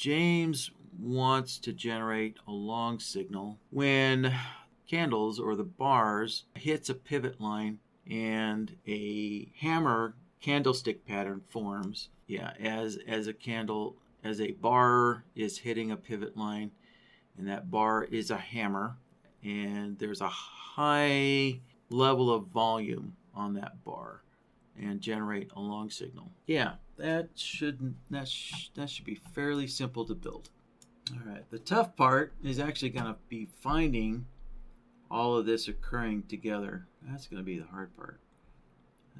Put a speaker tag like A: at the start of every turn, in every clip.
A: James wants to generate a long signal when candles or the bars hits a pivot line and a hammer candlestick pattern forms. Yeah, as a bar is hitting a pivot line, and that bar is a hammer, and there's a high level of volume on that bar, and generate a long signal. Yeah, that should be fairly simple to build. All right, the tough part is actually going to be finding all of this occurring together. That's going to be the hard part.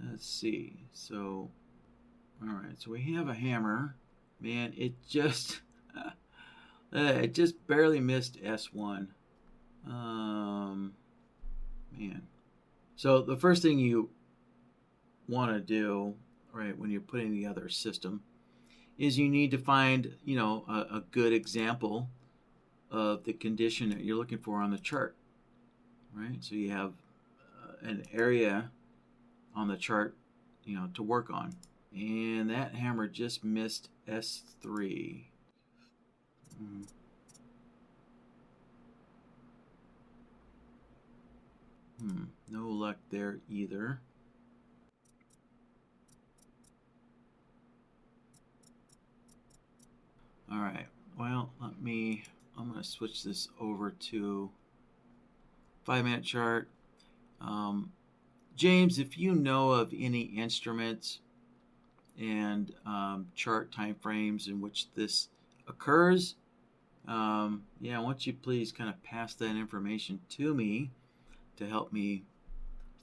A: Let's see. So, all right, so we have a hammer. Man, it just barely missed S1. Man. So the first thing you want to do, right, when you're putting together a system, is you need to find, a good example of the condition that you're looking for on the chart, right? So you have an area on the chart, to work on. And that hammer just missed S3. No luck there either. All right, well, I'm going to switch this over to 5-minute chart. James, if you know of any instruments and chart time frames in which this occurs, why don't you please kind of pass that information to me to help me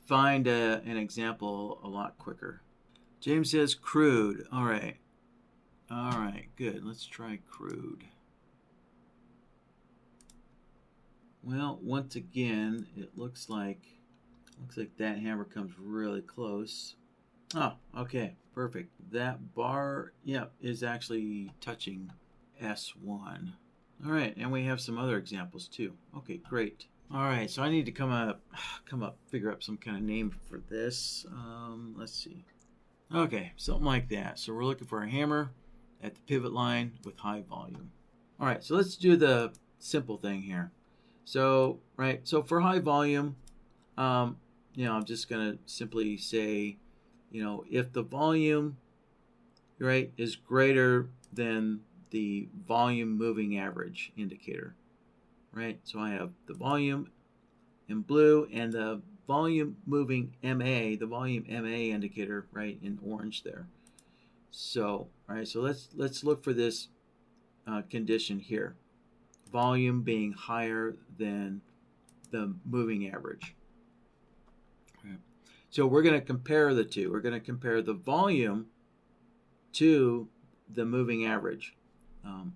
A: find an example a lot quicker. James says crude. All right, good. Let's try crude. Well, once again, it looks like that hammer comes really close. Oh, okay, perfect. That bar, is actually touching S1. All right, and we have some other examples too. Okay, great. All right, so I need to figure up some kind of name for this. Let's see. Okay, something like that. So we're looking for a hammer at the pivot line with high volume. All right, so let's do the simple thing here. So for high volume, I'm just going to simply say, if the volume, right, is greater than the volume moving average indicator, right? So I have the volume in blue and the volume moving MA, the volume MA indicator, right, in orange there. So, all right, so let's look for this condition here. Volume being higher than the moving average. Okay. So we're going to compare the two. We're going to compare the volume to the moving average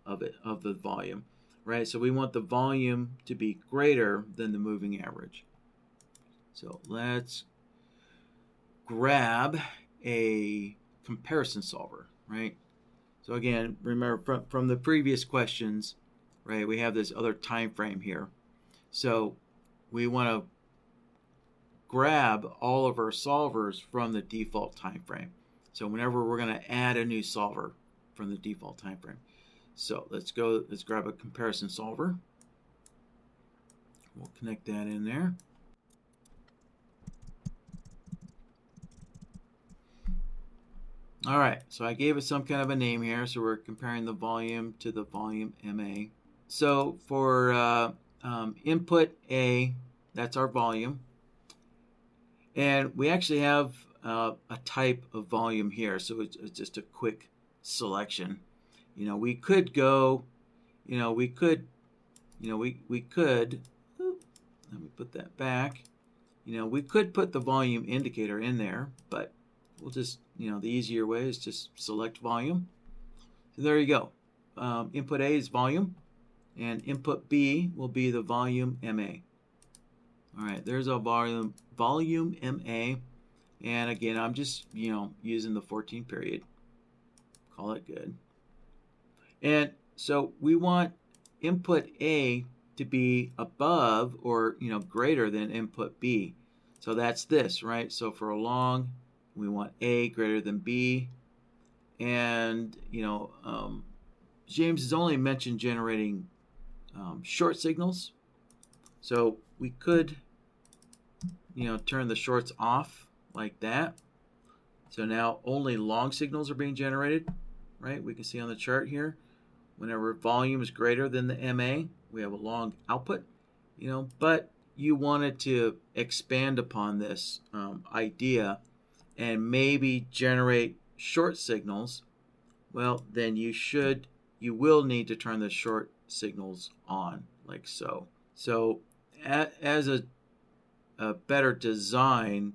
A: of the volume, right? So we want the volume to be greater than the moving average. So let's grab a comparison solver, right? So again, remember from the previous questions, right, we have this other time frame here. So we want to grab all of our solvers from the default time frame. So whenever we're going to add a new solver from the default time frame. So let's grab a comparison solver. We'll connect that in there. All right, so I gave it some kind of a name here. So we're comparing the volume to the volume MA. So for input A, that's our volume. And we actually have a type of volume here. So it's just a quick selection. We could go, we could, let me put that back. We could put the volume indicator in there, but we'll just, the easier way is just select volume. So there you go. Input A is volume, and input B will be the volume MA. All right, there's our volume MA. And again, I'm just, using the 14 period. Call it good. And so we want input A to be above or, greater than input B. So that's this, right? So for a long, we want A greater than B. And, James has only mentioned generating short signals. So we could, turn the shorts off like that. So now only long signals are being generated, right? We can see on the chart here, whenever volume is greater than the MA, we have a long output, but you wanted to expand upon this idea and maybe generate short signals. Well, then you will need to turn the short signals on, like so. So as a better design,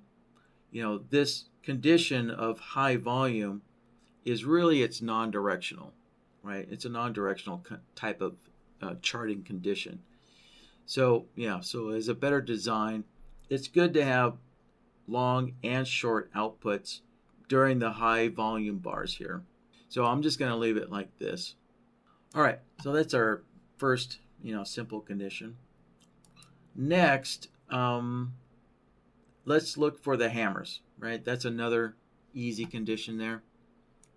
A: this condition of high volume is really, it's non-directional, right? It's a non-directional type of charting condition. So so as a better design, it's good to have long and short outputs during the high volume bars here. So I'm just going to leave it like this. All right, so that's our first, simple condition. Next, let's look for the hammers, right? That's another easy condition there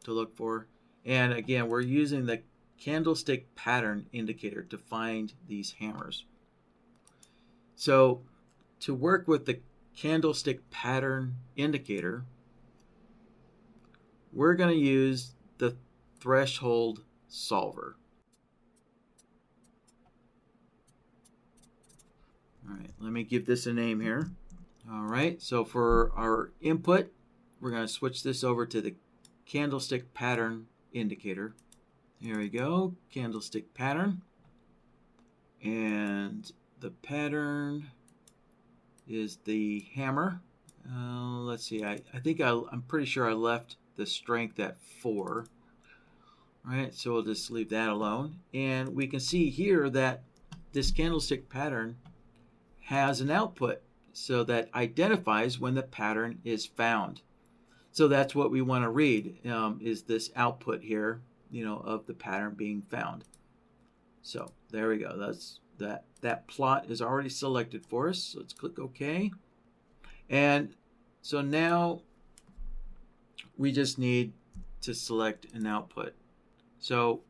A: to look for. And again, we're using the candlestick pattern indicator to find these hammers. So to work with the candlestick pattern indicator, we're going to use the threshold solver. All right, let me give this a name here. All right, so for our input, we're going to switch this over to the candlestick pattern indicator. Here we go, candlestick pattern. And the pattern is the hammer. Let's see, I think I'm pretty sure I left the strength at 4. All right, so we'll just leave that alone. And we can see here that this candlestick pattern has an output, so that identifies when the pattern is found. So that's what we want to read, is this output here, of the pattern being found. So there we go. That's that plot is already selected for us. So let's click OK. And so now we just need to select an output. So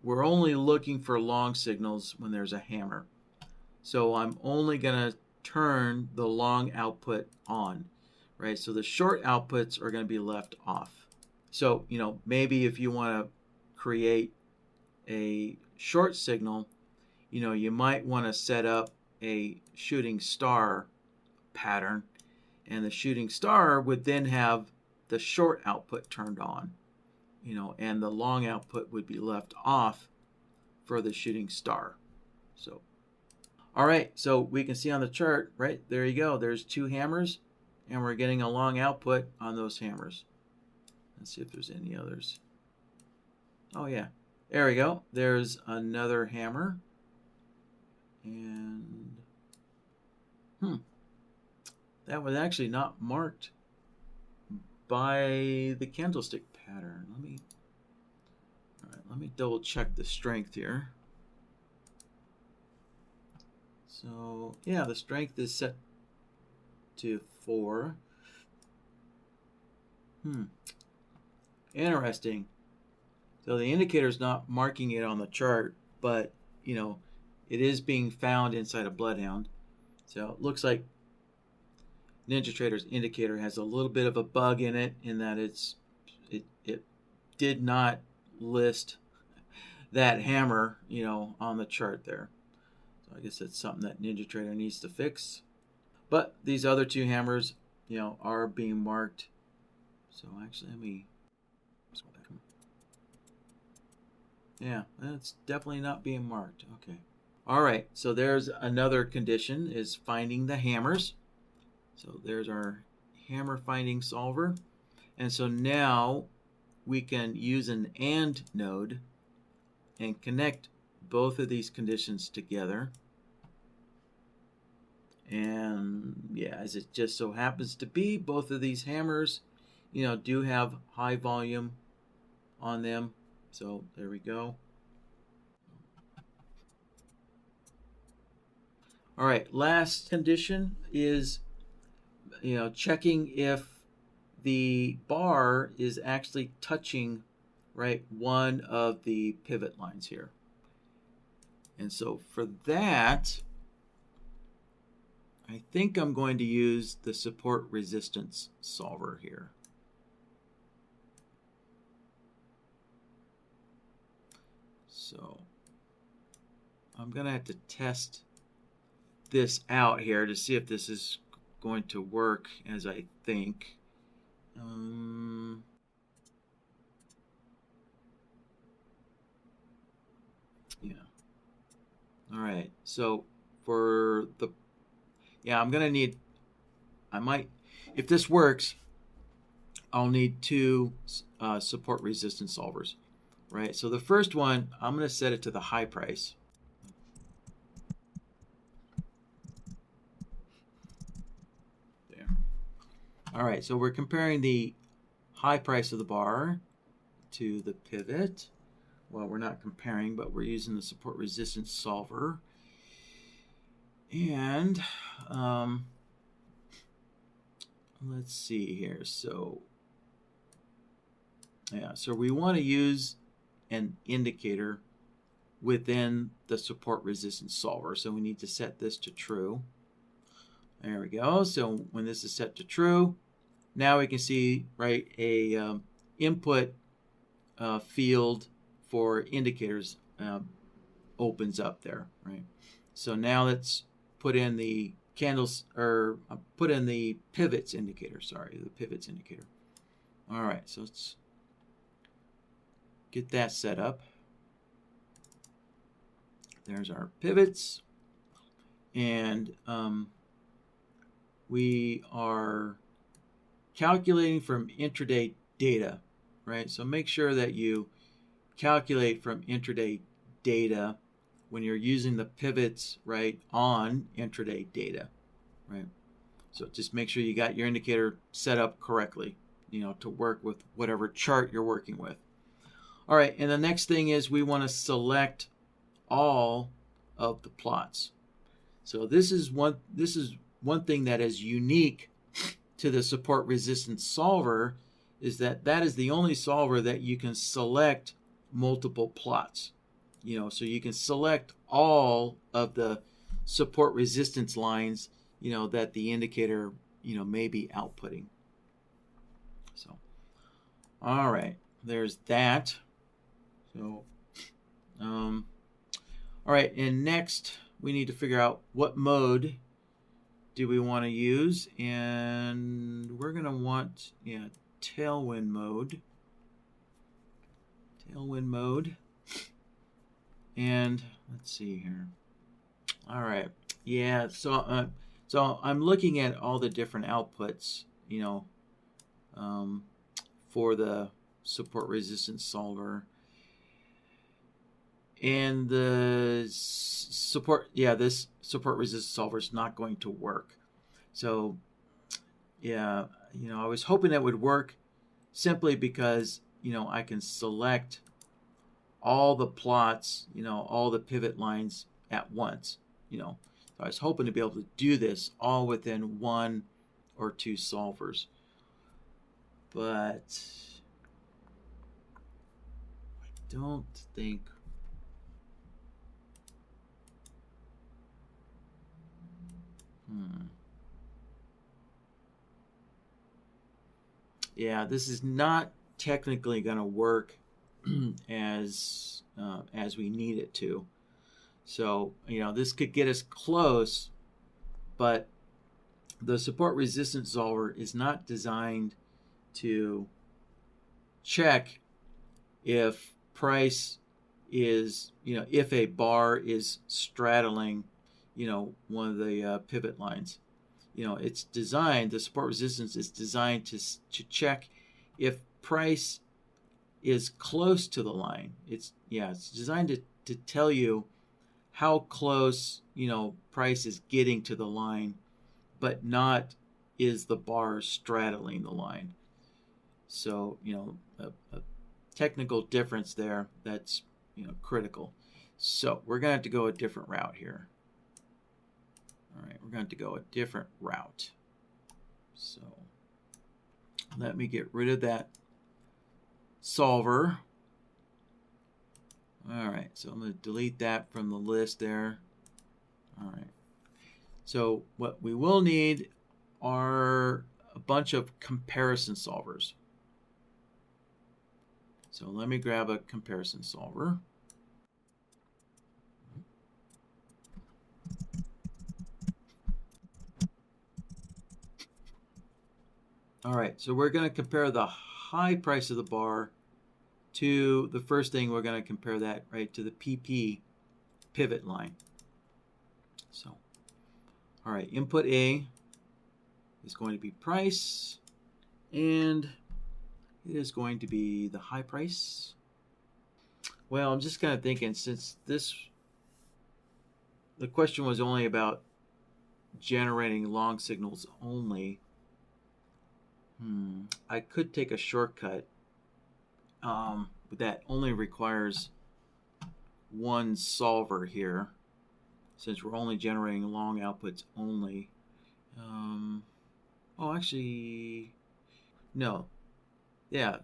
A: we're only looking for long signals when there's a hammer. So I'm only going to turn the long output on, right? So the short outputs are going to be left off. So, maybe if you want to create a short signal, you might want to set up a shooting star pattern, and the shooting star would then have the short output turned on, and the long output would be left off for the shooting star. So all right, so we can see on the chart, right, there you go. There's 2 hammers, and we're getting a long output on those hammers. Let's see if there's any others. Oh, yeah. There we go. There's another hammer. And, that was actually not marked by the candlestick pattern. Let me double check the strength here. So, yeah, the strength is set to 4. Interesting. So the indicator is not marking it on the chart, but, it is being found inside a BloodHound. So it looks like NinjaTrader's indicator has a little bit of a bug in it, in that it did not list that hammer, on the chart there. So I guess that's something that NinjaTrader needs to fix. But these other 2 hammers, are being marked. So actually, yeah, that's definitely not being marked. Okay. All right, so there's another condition, is finding the hammers. So there's our hammer finding solver. And so now we can use an AND node and connect both of these conditions together. And yeah, as it just so happens to be, both of these hammers, do have high volume on them. So there we go. All right, last condition is, checking if the bar is actually touching right, one of the pivot lines here. And so for that, I think I'm going to use the support resistance solver here. So I'm going to have to test this out here to see if this is going to work as I think. Yeah. All right. So for the, yeah, I'm going to need, I might, if this works, I'll need two support resistance solvers, right? So the first one, I'm going to set it to the high price. There. All right, so we're comparing the high price of the bar to the pivot. Well, we're not comparing, but we're using the support resistance solver. And let's see here. So yeah, so we want to use an indicator within the support resistance solver. So we need to set this to true. There we go. So when this is set to true, now we can see, right, a input field for indicators opens up there, right? So now let's put in the candles, or put in the pivots indicator. Sorry, the pivots indicator. All right, so let's get that set up. There's our pivots, and we are calculating from intraday data, right? So make sure that you calculate from intraday data when you're using the pivots, right, on intraday data, right? So just make sure you got your indicator set up correctly, you know, to work with whatever chart you're working with. All right, and the next thing is we want to select all of the plots. So this is one thing that is unique to the support resistance solver, is that that is the only solver that you can select multiple plots. You know, so you can select all of the support resistance lines, you know, that the indicator, you know, may be outputting. So, all right, there's that. So, all right, and next we need to figure out what mode do we want to use, and we're going to want, yeah, tailwind mode. Tailwind mode. And let's see here. All right, yeah. So I'm looking at all the different outputs, you know, for the support resistance solver. And the support, yeah, this support resistance solver is not going to work. So, yeah, you know, I was hoping it would work simply because, you know, I can select all the plots, you know, all the pivot lines at once, you know. So I was hoping to be able to do this all within one or two solvers. But I don't think... Yeah, this is not technically going to work as we need it to. So, you know, this could get us close, but the support resistance solver is not designed to check if price is, you know, if a bar is straddling, you know, one of the pivot lines. You know, it's designed, the support resistance is designed to check if price is close to the line. It's designed to tell you how close, you know, price is getting to the line, but not is the bar straddling the line. So, you know, a technical difference there that's, you know, critical. So we're going to have to go a different route here. All right, we're going to go a different route. So let me get rid of that solver. All right, so I'm going to delete that from the list there. All right. So what we will need are a bunch of comparison solvers. So let me grab a comparison solver. All right, so we're going to compare the high price of the bar to the first thing. We're going to compare that right to the PP pivot line. So, all right, input A is going to be price, and it is going to be the high price. Well, I'm just kind of thinking, since the question was only about generating long signals only, I could take a shortcut that only requires one solver here, since we're only generating long outputs only. Oh, actually, no. Yeah,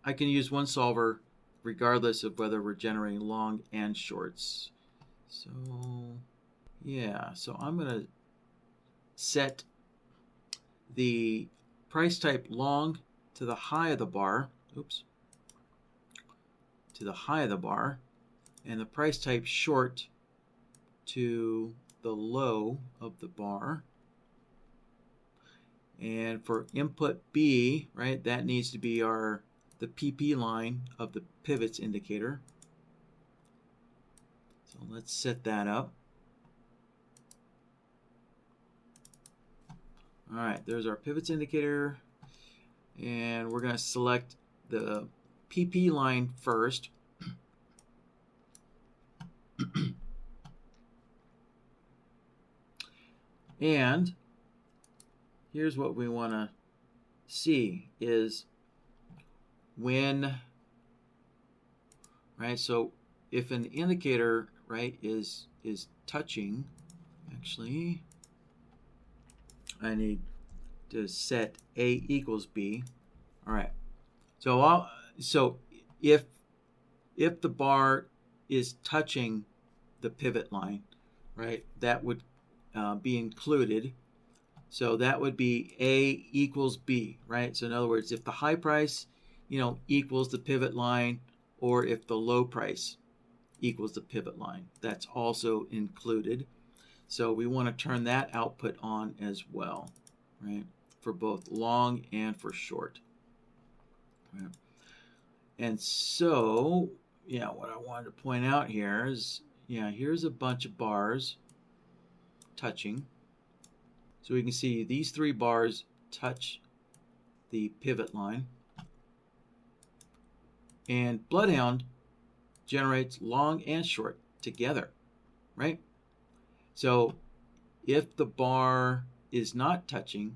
A: I can use one solver regardless of whether we're generating long and shorts. So, yeah, so I'm going to set the price type long to the high of the bar. Oops. To the high of the bar. And the price type short to the low of the bar. And for input B, right, that needs to be the PP line of the pivots indicator. So let's set that up. All right, there's our pivots indicator. And we're going to select the PP line first. And here's what we want to see is when, right, so if an indicator, right, is touching, actually, I need to set A equals B. All right, so if the bar is touching the pivot line, right, that would be included. So that would be A equals B, right? So in other words, if the high price, equals the pivot line, or if the low price equals the pivot line, that's also included. So we want to turn that output on as well, right? For both long and for short. Right? And so, what I wanted to point out here is, here's a bunch of bars touching. So we can see these three bars touch the pivot line. And BloodHound generates long and short together, right? So if the bar is not touching,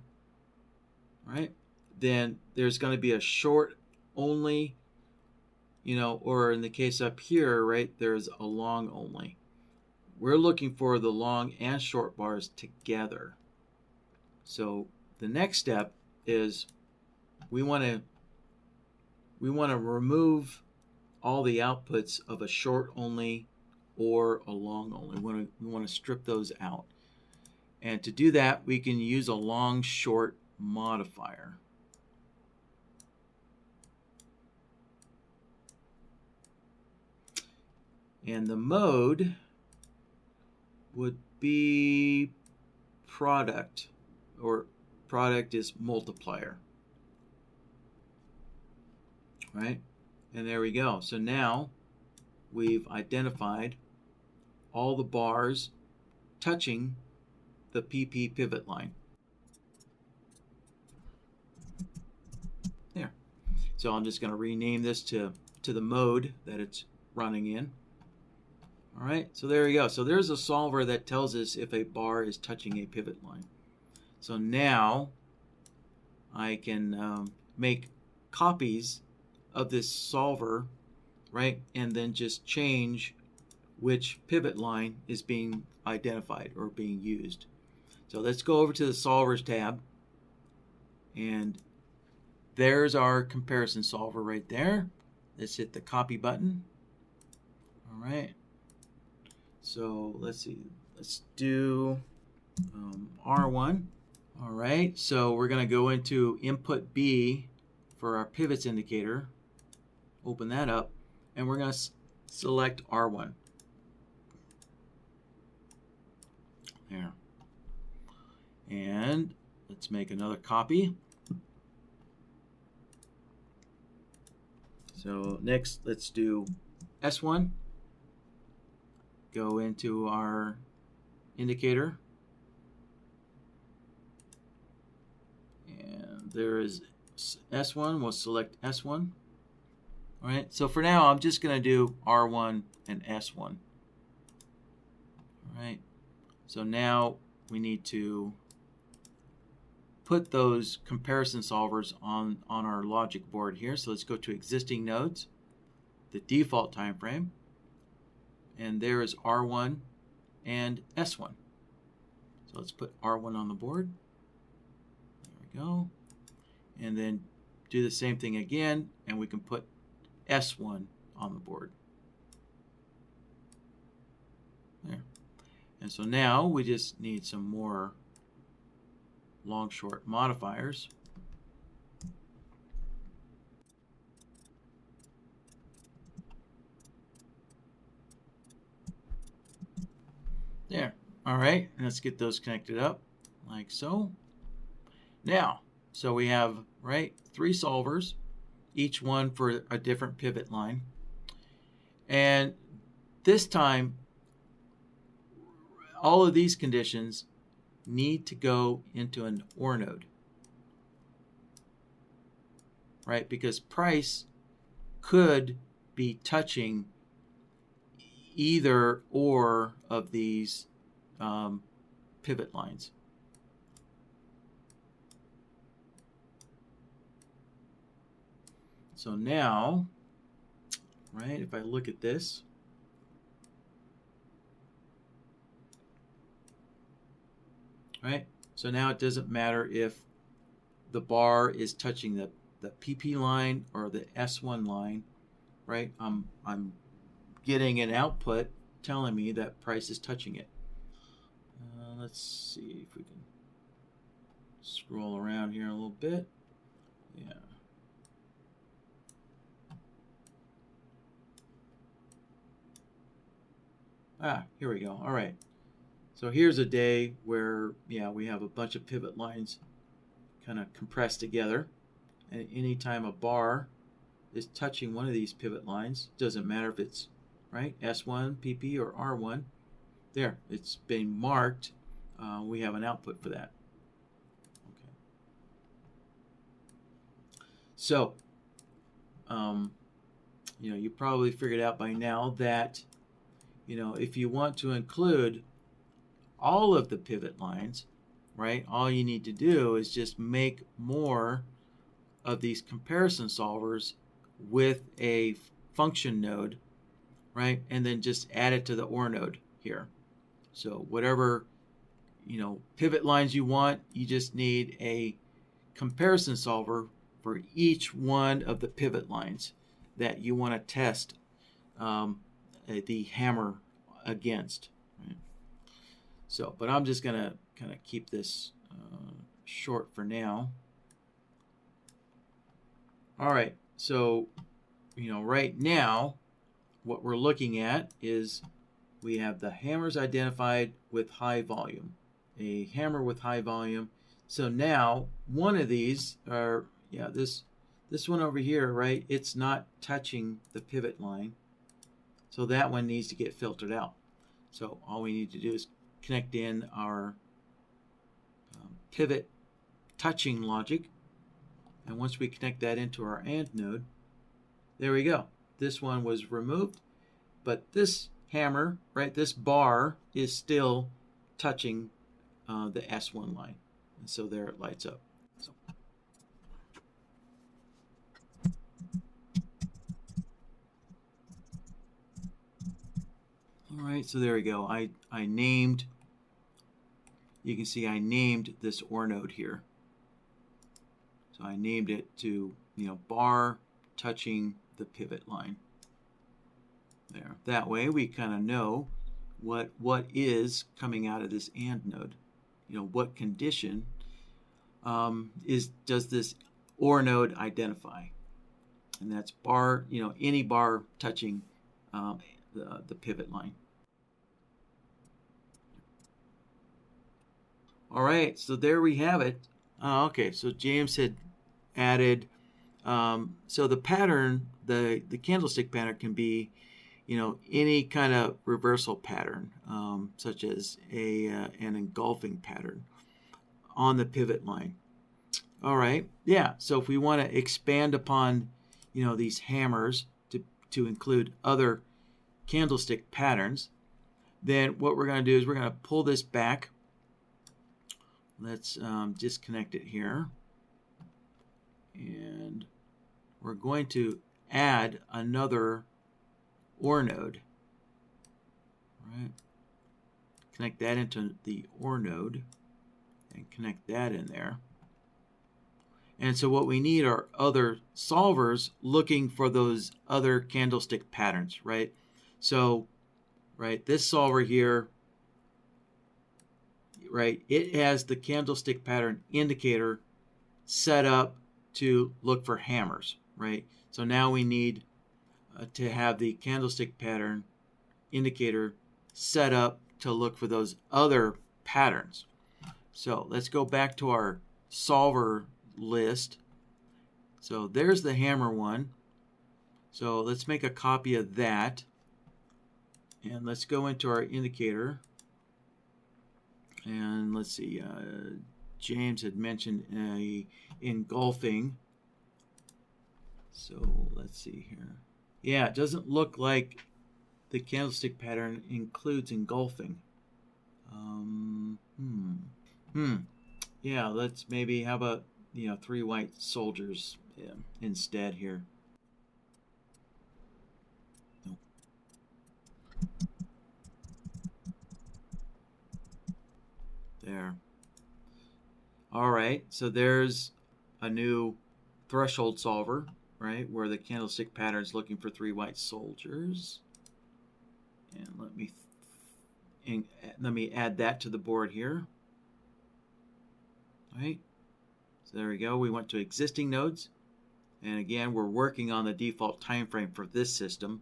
A: right, then there's going to be a short only, or in the case up here, right, there's a long only. We're looking for the long and short bars together. So the next step is we want to remove all the outputs of a short only or a long only. We want to strip those out. And to do that, we can use a long short modifier. And the mode would be product, or product is multiplier, right? And there we go. So now we've identified all the bars touching the PP pivot line. There. So I'm just going to rename this to the mode that it's running in. All right, so there we go. So there's a solver that tells us if a bar is touching a pivot line. So now I can make copies of this solver, right, and then just change which pivot line is being identified or being used. So let's go over to the solvers tab, and there's our comparison solver right there. Let's hit the copy button, All right. So let's see. Let's do R1. All right. So we're going to go into input B for our pivots indicator. Open that up, and we're going to select R1. There. And let's make another copy. So next, let's do S1. Go into our indicator. And there is S1. We'll select S1. All right. So for now, I'm just going to do R1 and S1. All right. So now we need to put those comparison solvers on our logic board here. So let's go to existing nodes, the default time frame, and there is R1 and S1. So let's put R1 on the board. There we go. And then do the same thing again, and we can put S1 on the board. There. And so now we just need some more long short modifiers. There. All right, let's get those connected up like so. Now, so we have, right, 3 solvers, each one for a different pivot line. And this time, all of these conditions need to go into an OR node, right? Because price could be touching either or of these pivot lines. So now, right, if I look at this, right, so now it doesn't matter if the bar is touching the PP line or the S1 line, right? I'm getting an output telling me that price is touching it. Let's see if we can scroll around here a little bit. Yeah. Here we go. All right. So here's a day where, yeah, we have a bunch of pivot lines kind of compressed together. And anytime a bar is touching one of these pivot lines, doesn't matter if it's, right, S1, PP, or R1, there, it's been marked. We have an output for that. Okay. So, you know, you probably figured out by now that, you know, if you want to include all of the pivot lines, right, all you need to do is just make more of these comparison solvers with a function node, right, and then just add it to the OR node here. So whatever, you know, pivot lines you want, you just need a comparison solver for each one of the pivot lines that you want to test the hammer against. Right? So, but I'm just going to kind of keep this short for now. All right, so, you know, right now, what we're looking at is we have the hammers identified with high volume, a hammer with high volume. So now one of these are, yeah, this one over here, right, it's not touching the pivot line. So that one needs to get filtered out. So all we need to do is connect in our pivot touching logic. And once we connect that into our AND node, there we go. This one was removed, but this hammer, right, this bar is still touching the S1 line. And so there it lights up. So. All right, so there we go. I named, you can see I named this OR node here. So I named it to, you know, bar touching the pivot line. There. That way we kind of know what is coming out of this AND node. You know, what condition does this OR node identify? And that's bar, you know, any bar touching the pivot line. All right, so there we have it. Okay, so James had added, so the pattern, the candlestick pattern can be, you know, any kind of reversal pattern, such as an engulfing pattern on the pivot line. All right, yeah, so if we want to expand upon, you know, these hammers to include other candlestick patterns, then what we're going to do is we're going to pull this back. Let's disconnect it here. And we're going to add another OR node. Right. Connect that into the OR node and connect that in there. And so what we need are other solvers looking for those other candlestick patterns, right? So, right, this solver here, right, it has the candlestick pattern indicator set up to look for hammers, right? So now we need to have the candlestick pattern indicator set up to look for those other patterns. So let's go back to our solver list. So there's the hammer one. So let's make a copy of that. And let's go into our indicator. And let's see, James had mentioned engulfing. So let's see here. Yeah, it doesn't look like the candlestick pattern includes engulfing. Yeah, let's maybe, how about, you know, 3 white soldiers instead here. Nope. There. All right, so there's a new threshold solver, right, where the candlestick pattern is looking for 3 white soldiers. And let me add that to the board here. All right. So there we go. We went to existing nodes. And again, we're working on the default time frame for this system.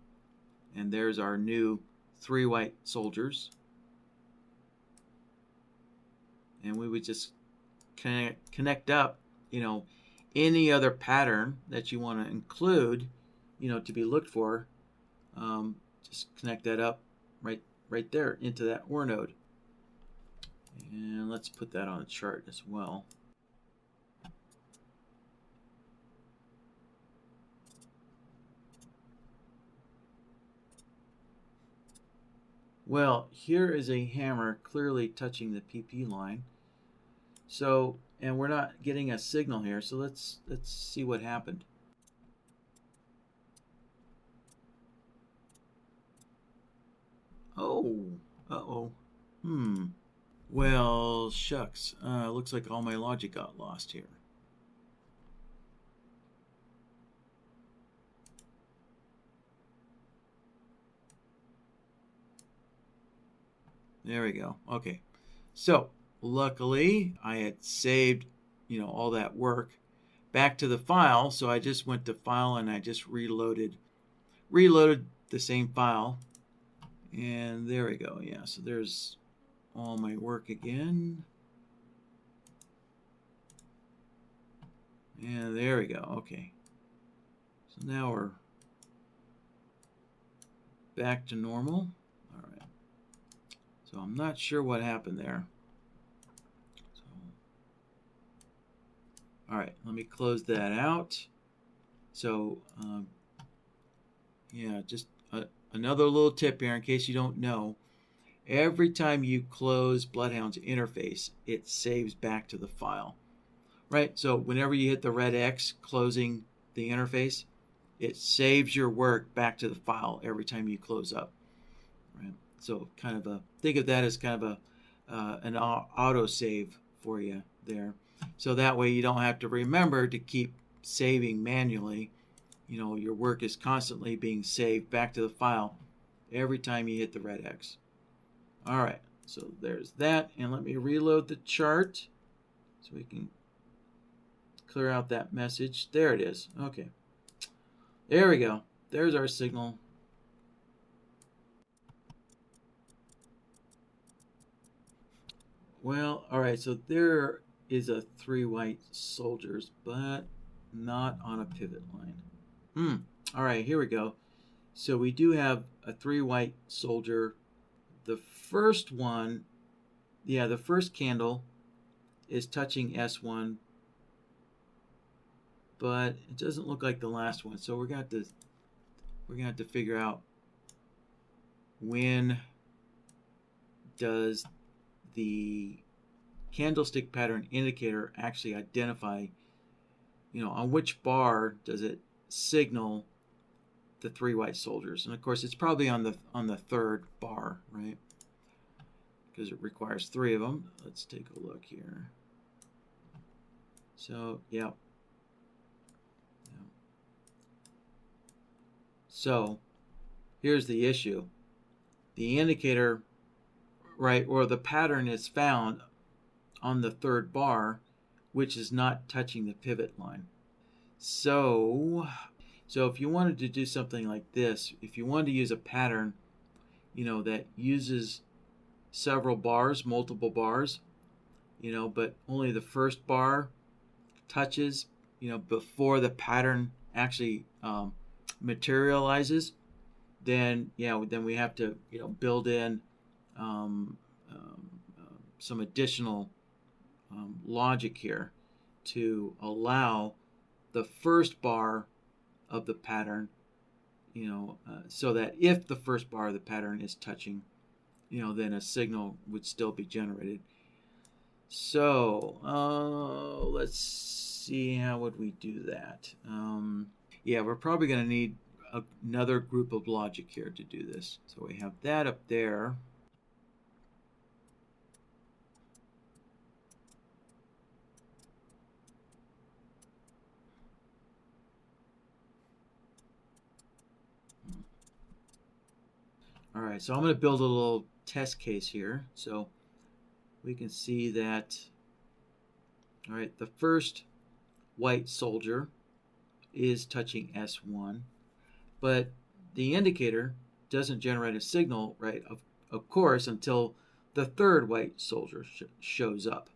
A: And there's our new 3 white soldiers. And we would just connect up, you know, any other pattern that you want to include, you know, to be looked for. Just connect that up right there into that OR node. And let's put that on a chart as well. Well, here is a hammer clearly touching the PP line. So, and we're not getting a signal here, so let's see what happened. Oh, uh-oh. Well, shucks. Looks like all my logic got lost here. There we go. Okay. So, luckily, I had saved, you know, all that work back to the file. So I just went to File and I just reloaded the same file. And there we go. Yeah, so there's all my work again. And there we go. Okay. So now we're back to normal. All right. So I'm not sure what happened there. So, all right, let me close that out. So, yeah, just another little tip here in case you don't know. Every time you close BloodHound's interface, it saves back to the file, right? So whenever you hit the red X closing the interface, it saves your work back to the file every time you close up, right? So kind of think of that as kind of an auto save for you there. So that way you don't have to remember to keep saving manually. You know, your work is constantly being saved back to the file every time you hit the red X. All right, so there's that. And let me reload the chart so we can clear out that message. There it is. Okay. There we go. There's our signal. Well, all right, so there is a 3 white soldiers, but not on a pivot line. All right, here we go. So we do have a 3 white soldier. The first one, yeah, the first candle is touching S1, but it doesn't look like the last one. So we're gonna have to figure out when does the candlestick pattern indicator actually identify, on which bar does it signal the 3 white soldiers. And of course it's probably on the third bar, right? Because it requires 3 of them. Let's take a look here. So yeah. So here's the issue. The indicator, right, or the pattern is found on the third bar, which is not touching the pivot line. So if you wanted to do something like this, if you wanted to use a pattern, that uses several bars, multiple bars, but only the first bar touches, before the pattern actually materializes, then we have to, build in some additional logic here to allow the first bar of the pattern, so that if the first bar of the pattern is touching, then a signal would still be generated. So let's see, how would we do that? Yeah, we're probably going to need another group of logic here to do this. So we have that up there. All right, so I'm going to build a little test case here. So we can see that, all right, the first white soldier is touching S1, but the indicator doesn't generate a signal, right, of course, until the third white soldier shows up.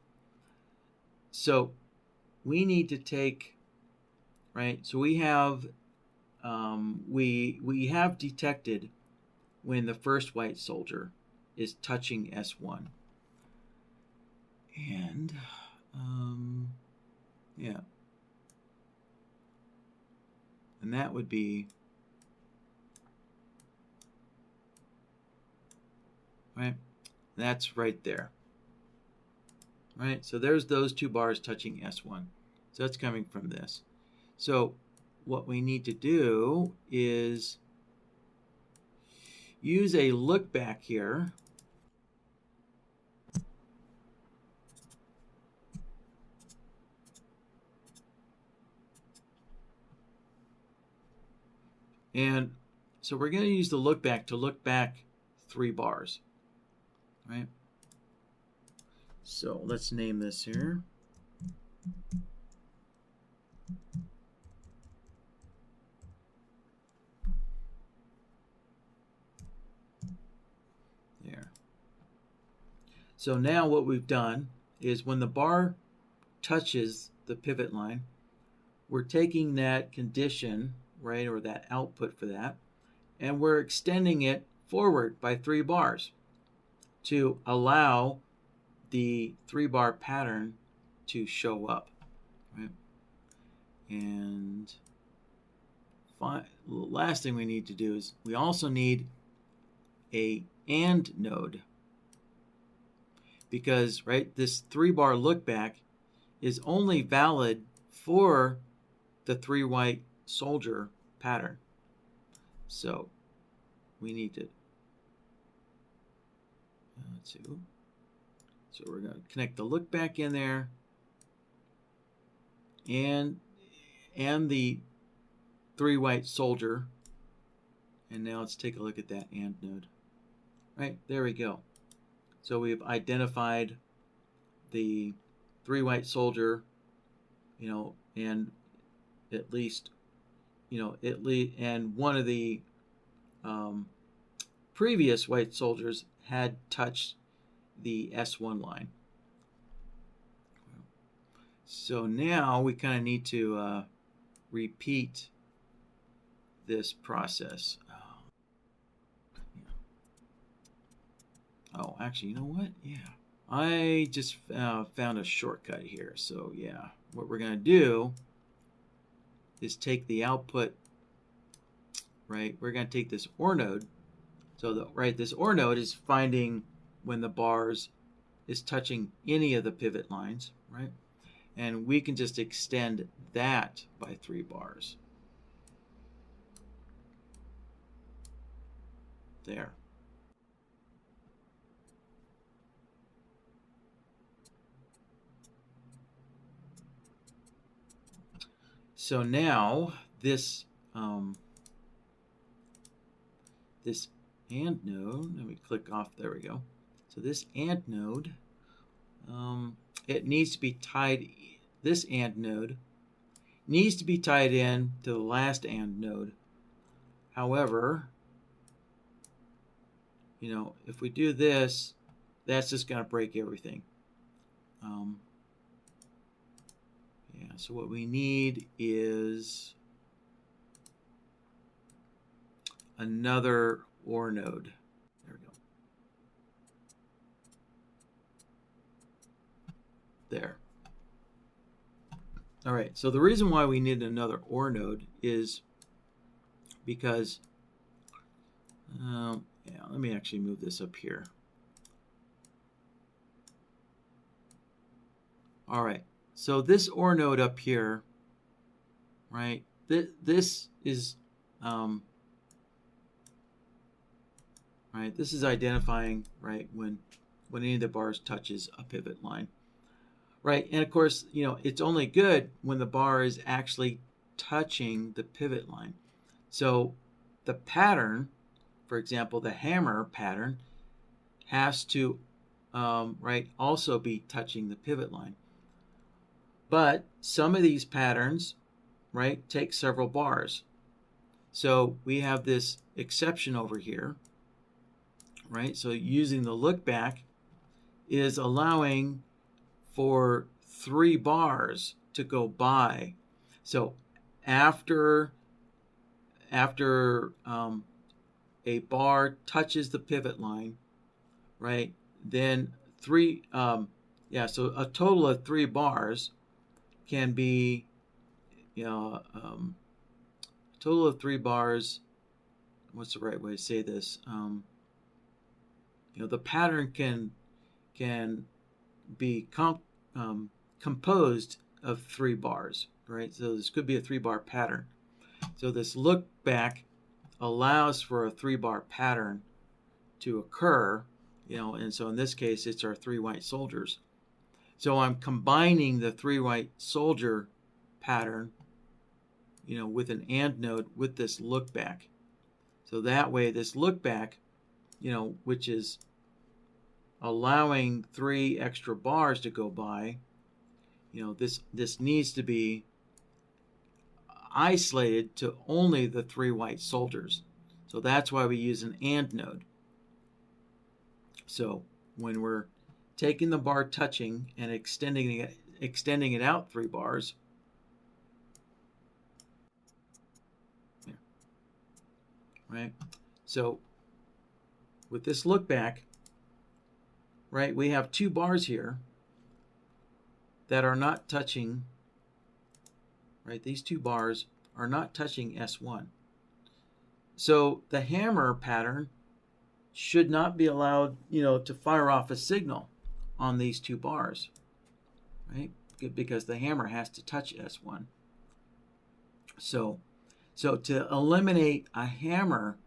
A: So we need to take, right, so we have we have detected when the first white soldier is touching S1. And yeah, and that would be, right, that's right there, right? So there's those 2 bars touching S1. So that's coming from this. So what we need to do is use a look back here. And so we're going to use the look back to look back 3 bars, right? So let's name this here. There. So now what we've done is when the bar touches the pivot line, we're taking that condition, right, or that output for that, and we're extending it forward by 3 bars to allow the 3 bar pattern to show up, right? And the last thing we need to do is we also need a AND node, because, right, this 3 bar look back is only valid for the 3 white soldier pattern. So we need to, let's see, so we're going to connect the look back in there and the 3 white soldier And now let's take a look at that AND node. Right, there we go. So we've identified the 3 white soldier, and at least, and one of the previous white soldiers had touched the S1 line. So now we kind of need to repeat this process. Oh, actually, you know what? Yeah. I just found a shortcut here. So yeah, what we're going to do is take the output, right? We're going to take this OR node. So this OR node is finding when the bars is touching any of the pivot lines, right? And we can just extend that by 3 bars. There. So now this this AND node, let me click off, there we go. So this AND node, it needs to be tied, this AND node needs to be tied in to the last AND node. However, if we do this, that's just going to break everything. Yeah, so what we need is another OR node. There we go. There. All right, so the reason why we need another OR node is because, yeah, let me actually move this up here. All right, so this OR node up here, right, this is, right, this is identifying, right, when any of the bars touches a pivot line. Right, and of course, it's only good when the bar is actually touching the pivot line. So the pattern, for example, the hammer pattern, has to, right, also be touching the pivot line. But some of these patterns, right, take several bars. So we have this exception over here, right? So using the look back is allowing for 3 bars to go by. So after a bar touches the pivot line, right, then 3, so a total of 3 bars can be, a total of 3 bars, what's the right way to say this? The pattern can be composed of 3 bars, right? So this could be a 3-bar pattern. So this look back allows for a 3-bar pattern to occur, and so in this case it's our 3 white soldiers. So I'm combining the 3 white soldier pattern, with an AND node with this look back. So that way this look back, which is allowing 3 extra bars to go by, this needs to be isolated to only the 3 white soldiers. So that's why we use an AND node. So when we're taking the bar touching and extending it out 3 bars, right? So with this look back, right, we have 2 bars here that are not touching, right? These 2 bars are not touching S1. So the hammer pattern should not be allowed, to fire off a signal on these 2 bars, right? Because the hammer has to touch S1. So to eliminate a hammer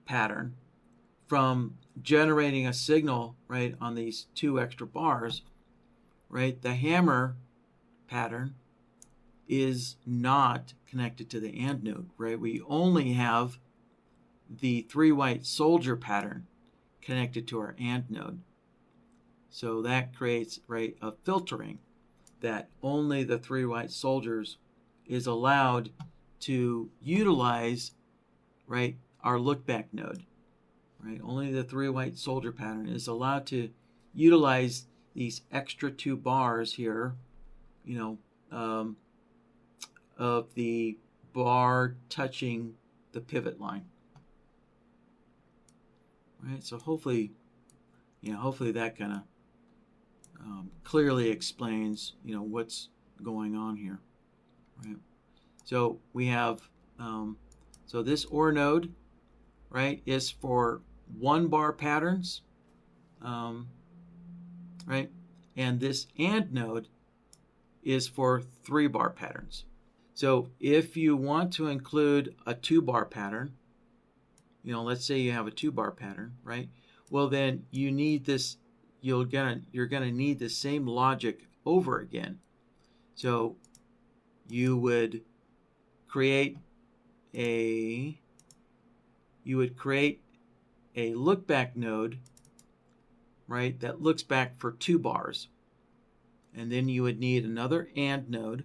A: pattern from generating a signal, right, on these 2 extra bars, right, the hammer pattern is not connected to the AND node, right? We only have the 3 white soldier pattern connected to our AND node. So that creates, right, a filtering that only the 3 white soldiers is allowed to utilize, right, our look back node. Right? Only the 3 white soldier pattern is allowed to utilize these extra 2 bars here, you know, of the bar touching the pivot line. Right? So hopefully, hopefully that kind of clearly explains, what's going on here. Right? So we have, so this OR node, right, is for 1 bar patterns, right, and this AND node is for 3 bar patterns. So if you want to include a 2 bar pattern, let's say you have a 2 bar pattern, right? Well, then you need this. You're gonna need the same logic over again. So you would create a look back node, right, that looks back for 2 bars. And then you would need another AND node.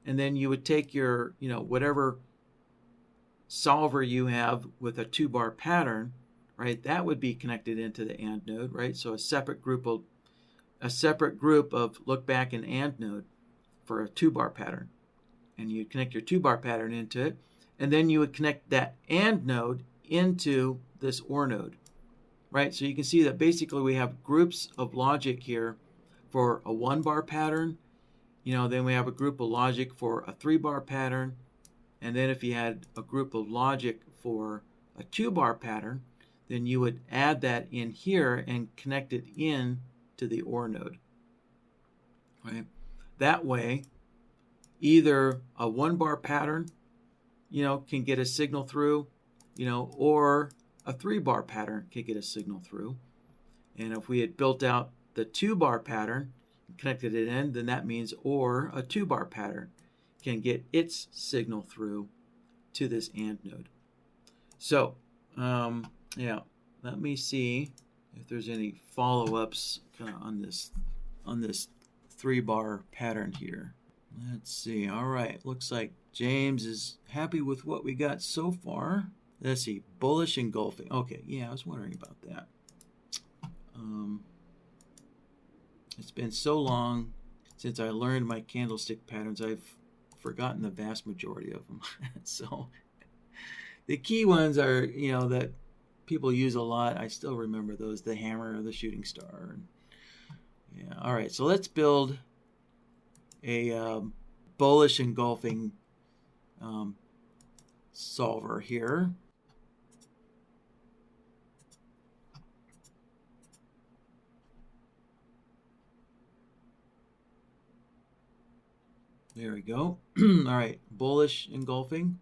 A: And then you would take your, whatever solver you have with a 2 bar pattern, right, that would be connected into the AND node, right? So a separate group of look back and AND node for a 2 bar pattern. And you'd connect your 2 bar pattern into it. And then you would connect that AND node into this OR node, right? So you can see that basically we have groups of logic here for a 1 bar pattern. Then we have a group of logic for a 3 bar pattern. And then if you had a group of logic for a 2 bar pattern, then you would add that in here and connect it in to the OR node, right? That way, either a 1 bar pattern, can get a signal through, or a 3 bar pattern can get a signal through. And if we had built out the 2 bar pattern, connected it in, then that means or a 2 bar pattern can get its signal through to this AND node. So, let me see if there's any follow-ups kind of on this 3 bar pattern here. Let's see. All right, looks like James is happy with what we got so far. Let's see, bullish engulfing. Okay, yeah, I was wondering about that. It's been so long since I learned my candlestick patterns, I've forgotten the vast majority of them. So the key ones are, that people use a lot. I still remember those, the hammer or the shooting star. Yeah, all right, so let's build a bullish engulfing solver here. There we go. All right, bullish engulfing.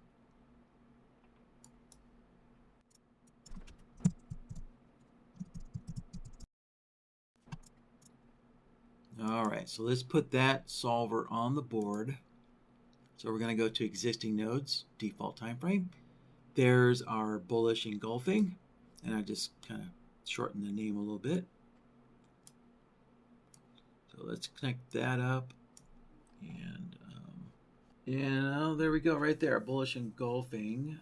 A: All right, so let's put that solver on the board. So we're going to go to existing nodes, default time frame. There's our bullish engulfing, and I just kind of shorten the name a little bit. So let's connect that up, and oh, there we go, right there, bullish engulfing.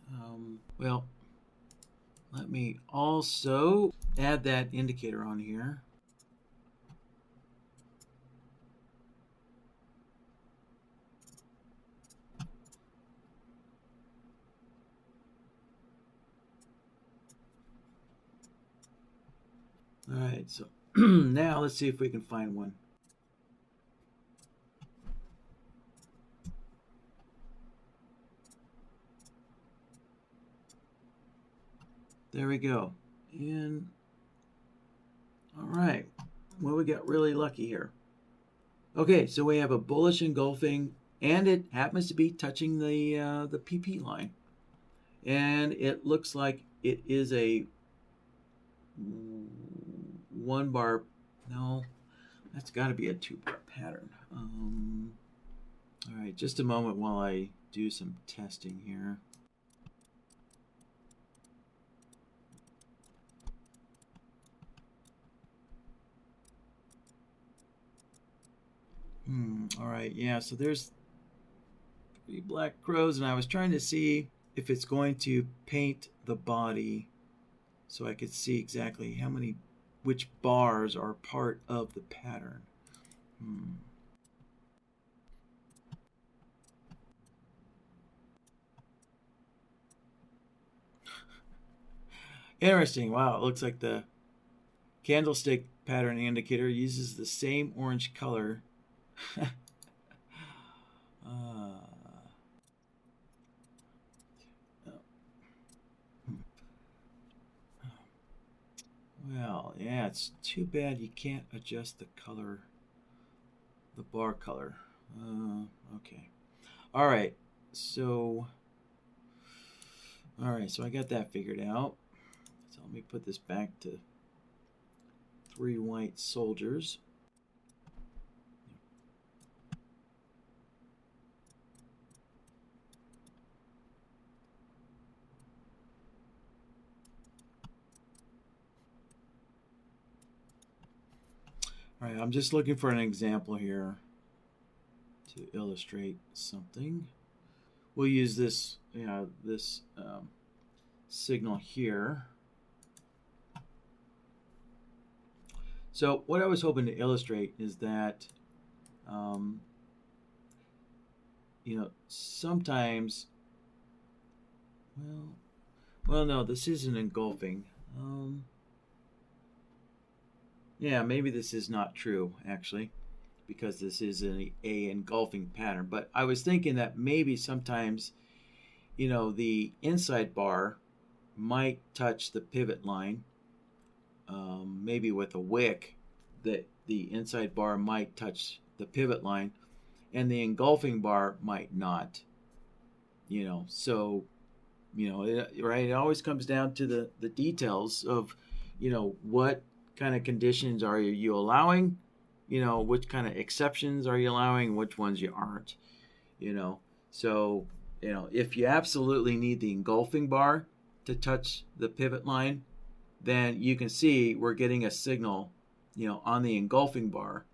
A: Well, let me also add that indicator on here. All right, so now let's see if we can find one. There we go. And all right, well, we got really lucky here. Okay, so we have a bullish engulfing, and it happens to be touching the PP line, and it looks like it is a 1 bar. No, that's got to be a 2 bar pattern. All right, just a moment while I do some testing here. All right, yeah, so there's 3 black crows, and I was trying to see if it's going to paint the body so I could see exactly which bars are part of the pattern. Interesting. Wow, it looks like the candlestick pattern indicator uses the same orange color. Well, yeah, it's too bad you can't adjust the color, the bar color. Okay. All right. So I got that figured out. So let me put this back to 3 white soldiers. All right, I'm just looking for an example here to illustrate something. We'll use this, this signal here. So what I was hoping to illustrate is that, sometimes, well, no, this isn't engulfing. Yeah, maybe this is not true, actually, because this is a engulfing pattern. But I was thinking that maybe sometimes, the inside bar might touch the pivot line. Maybe with a wick, that the inside bar might touch the pivot line, and the engulfing bar might not. So, it always comes down to the details of, what kind of conditions are you allowing, which kind of exceptions are you allowing, which ones you aren't, So, if you absolutely need the engulfing bar to touch the pivot line, then you can see we're getting a signal, on the engulfing bar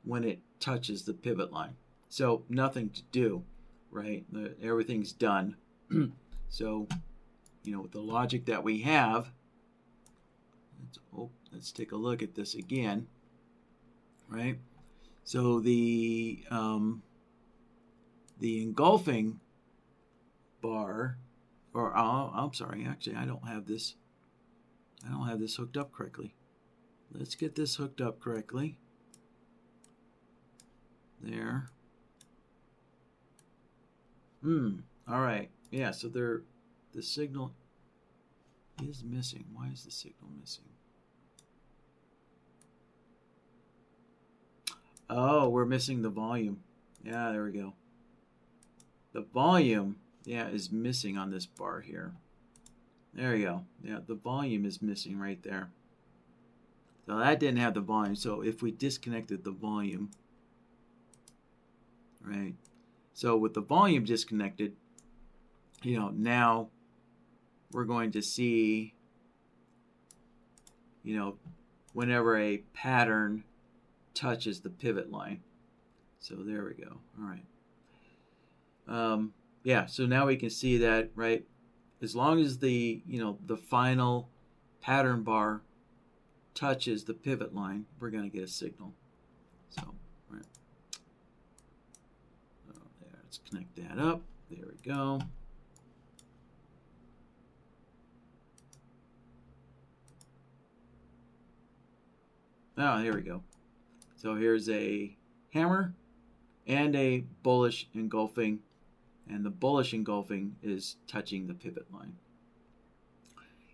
A: when it touches the pivot line. So nothing to do, right? Everything's done. So, with the logic that we have, let's take a look at this again, right? So the engulfing bar, or I'm sorry, actually I don't have this hooked up correctly. Let's get this hooked up correctly. There. All right. Yeah, so the signal is missing. Why is the signal missing? Oh, we're missing the volume. Yeah, there we go. The volume, is missing on this bar here. There you go. Yeah, the volume is missing right there. So that didn't have the volume. So if we disconnected the volume, right? So with the volume disconnected, now we're going to see, whenever a pattern touches the pivot line. So there we go. All right. So now we can see that, right? As long as the final pattern bar touches the pivot line, we're going to get a signal. So, right. There, let's connect that up. There we go. Oh, here we go. So here's a hammer and a bullish engulfing, and the bullish engulfing is touching the pivot line.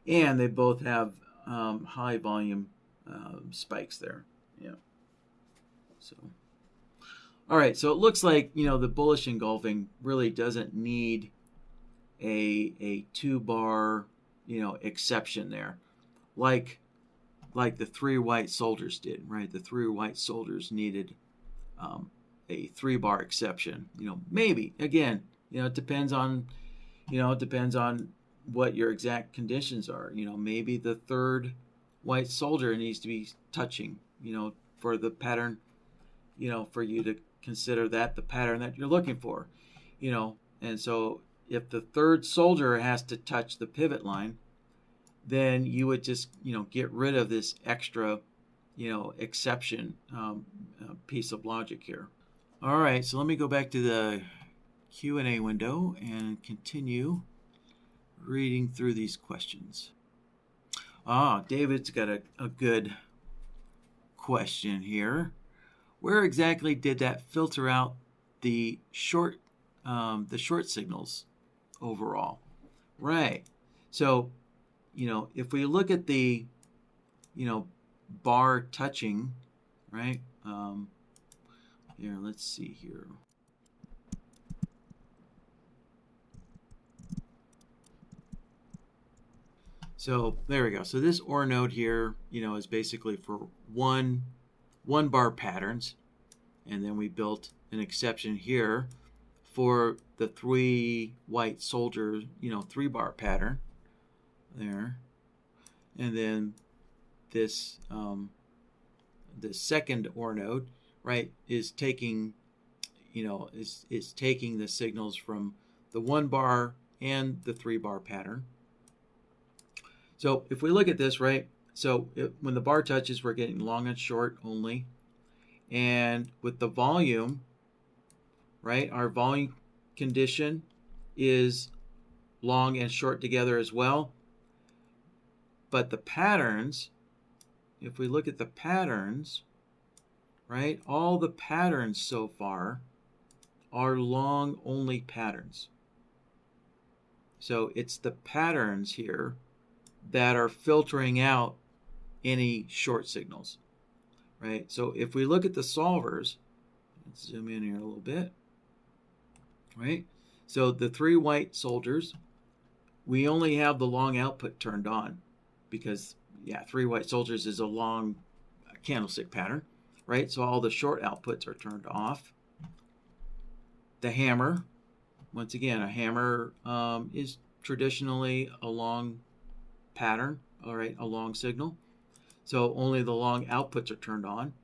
A: And they both have high volume spikes there. Yeah. So, all right. So it looks like the bullish engulfing really doesn't need a 2-bar exception there, like the 3 white soldiers did. Right. The 3 white soldiers needed a 3-bar exception. Maybe again. It depends on what your exact conditions are. Maybe the 3rd white soldier needs to be touching, for the pattern, for you consider that the pattern that you're looking for, you know. And so if the third soldier has to touch the pivot line, then you would just, you know, get rid of this extra, you know, exception piece of logic here. All right, so let me go back to the Q&A window and continue reading through these questions. David's got a good question here. Where exactly did that filter out the short signals overall? Right. So, you know, if we look at the, you know, bar touching, right? Here, let's see here. So there we go. So this OR node here, you know, is basically for one bar patterns, and then we built an exception here for the 3 white soldier, you know, 3-bar pattern there, and then this the second OR node, right, is taking, you know, is taking the signals from the 1-bar and the 3-bar pattern. So if we look at this, right, so when the bar touches, we're getting long and short only. And with the volume, right, our volume condition is long and short together as well. But the patterns, if we look at the patterns, right, all the patterns so far are long only patterns. So it's the patterns here that are filtering out any short signals, right? So if we look at the solvers, let's zoom in here a little bit, right? So the 3 white soldiers, we only have the long output turned on because, yeah, 3 white soldiers is a long candlestick pattern, right? So all the short outputs are turned off. The hammer, once again, a hammer is traditionally a long pattern, all right, a long signal. So only the long outputs are turned on,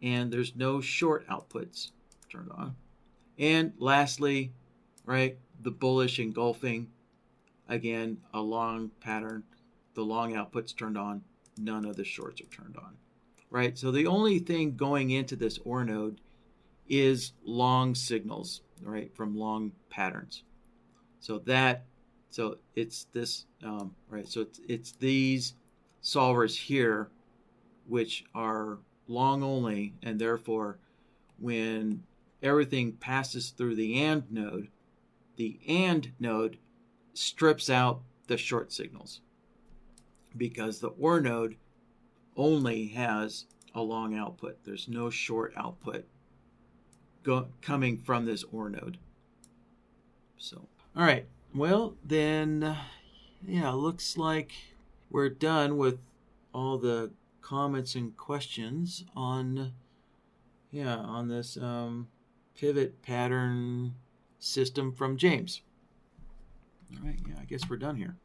A: and there's no short outputs turned on. And lastly, right, the bullish engulfing, again, a long pattern, the long outputs turned on, none of the shorts are turned on, right? So the only thing going into this OR node is long signals, right, from long patterns. So it's this, right, so it's these solvers here which are long only, and therefore when everything passes through the AND node strips out the short signals because the OR node only has a long output. There's no short output coming from this OR node. So, all right. Well, then, yeah, looks like we're done with all the comments and questions on this pivot pattern system from James. All right, yeah, I guess we're done here.